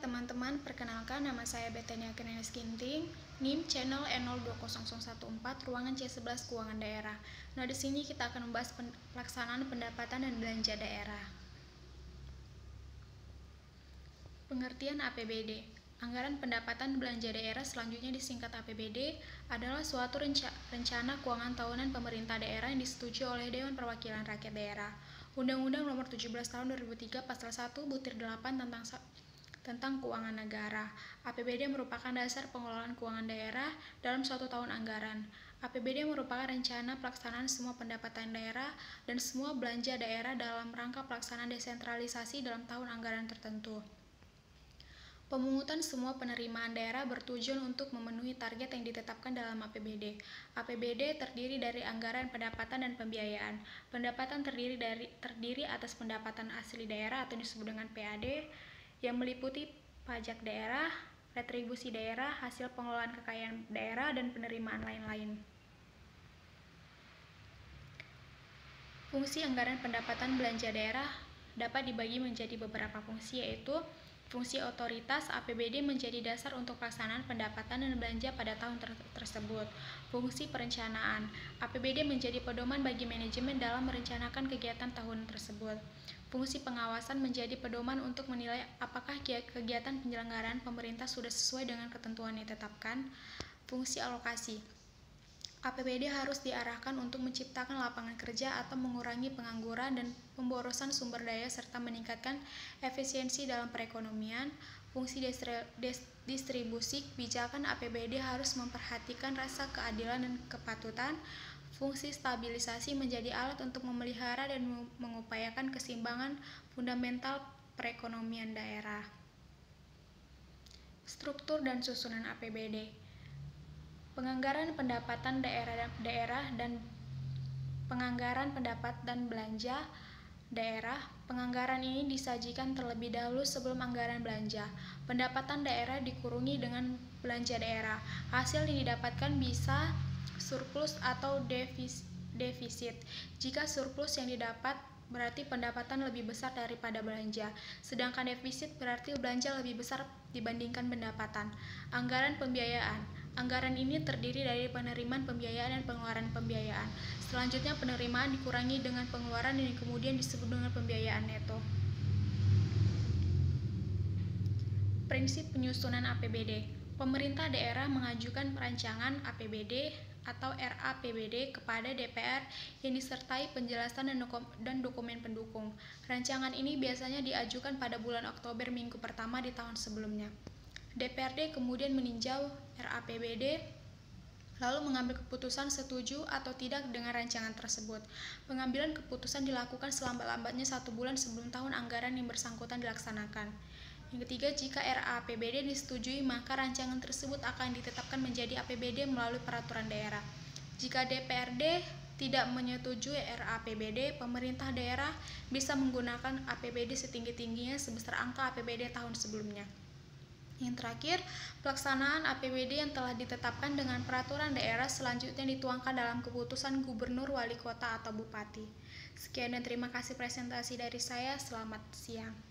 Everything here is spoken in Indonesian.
teman-teman, perkenalkan nama saya Betania Kenenes Ginting, NIM channel N02014, ruangan C11 keuangan daerah. Nah, di sini kita akan membahas pelaksanaan pendapatan dan belanja daerah. Pengertian APBD. Anggaran pendapatan belanja daerah, selanjutnya disingkat APBD, adalah suatu rencana keuangan tahunan pemerintah daerah yang disetujui oleh Dewan Perwakilan Rakyat Daerah. Undang-Undang Nomor 17 Tahun 2003 Pasal 1/8 tentang keuangan negara. APBD merupakan dasar pengelolaan keuangan daerah dalam suatu tahun anggaran. APBD merupakan rencana pelaksanaan semua pendapatan daerah dan semua belanja daerah dalam rangka pelaksanaan desentralisasi dalam tahun anggaran tertentu. Pemungutan semua penerimaan daerah bertujuan untuk memenuhi target yang ditetapkan dalam APBD. APBD terdiri dari anggaran pendapatan dan pembiayaan. Pendapatan terdiri atas pendapatan asli daerah atau disebut dengan PAD, yang meliputi pajak daerah, retribusi daerah, hasil pengelolaan kekayaan daerah, dan penerimaan lain-lain. Fungsi anggaran pendapatan belanja daerah dapat dibagi menjadi beberapa fungsi, yaitu fungsi otoritas. APBD menjadi dasar untuk pelaksanaan pendapatan dan belanja pada tahun tersebut. Fungsi perencanaan. APBD menjadi pedoman bagi manajemen dalam merencanakan kegiatan tahun tersebut. Fungsi pengawasan menjadi pedoman untuk menilai apakah kegiatan penyelenggaraan pemerintah sudah sesuai dengan ketentuan yang ditetapkan. Fungsi alokasi. APBD harus diarahkan untuk menciptakan lapangan kerja atau mengurangi pengangguran dan pemborosan sumber daya serta meningkatkan efisiensi dalam perekonomian. Fungsi distribusi kebijakan. APBD harus memperhatikan rasa keadilan dan kepatutan. Fungsi stabilisasi menjadi alat untuk memelihara dan mengupayakan keseimbangan fundamental perekonomian daerah. Struktur dan susunan APBD. Penganggaran pendapatan daerah dan penganggaran pendapat dan belanja daerah. Penganggaran ini disajikan terlebih dahulu sebelum anggaran belanja. Pendapatan daerah dikurungi dengan belanja daerah. Hasil yang didapatkan bisa surplus atau defisit. Jika surplus yang didapat berarti pendapatan lebih besar daripada belanja, sedangkan defisit berarti belanja lebih besar dibandingkan pendapatan. Anggaran pembiayaan. Anggaran ini terdiri dari penerimaan pembiayaan dan pengeluaran pembiayaan. Selanjutnya penerimaan dikurangi dengan pengeluaran yang kemudian disebut dengan pembiayaan neto. Prinsip penyusunan APBD. Pemerintah daerah mengajukan perancangan APBD atau RAPBD kepada DPR yang disertai penjelasan dan dokumen pendukung. Rancangan ini biasanya diajukan pada bulan Oktober minggu pertama di tahun sebelumnya. DPRD kemudian meninjau RAPBD lalu mengambil keputusan setuju atau tidak dengan rancangan tersebut. Pengambilan keputusan dilakukan selambat-lambatnya 1 bulan sebelum tahun anggaran yang bersangkutan dilaksanakan. Yang ketiga, jika RAPBD disetujui, maka rancangan tersebut akan ditetapkan menjadi APBD melalui peraturan daerah. Jika DPRD tidak menyetujui RAPBD, pemerintah daerah bisa menggunakan APBD setinggi-tingginya sebesar angka APBD tahun sebelumnya. Yang terakhir, pelaksanaan APBD yang telah ditetapkan dengan peraturan daerah selanjutnya dituangkan dalam keputusan gubernur, wali kota, atau bupati. Sekian dan terima kasih presentasi dari saya. Selamat siang.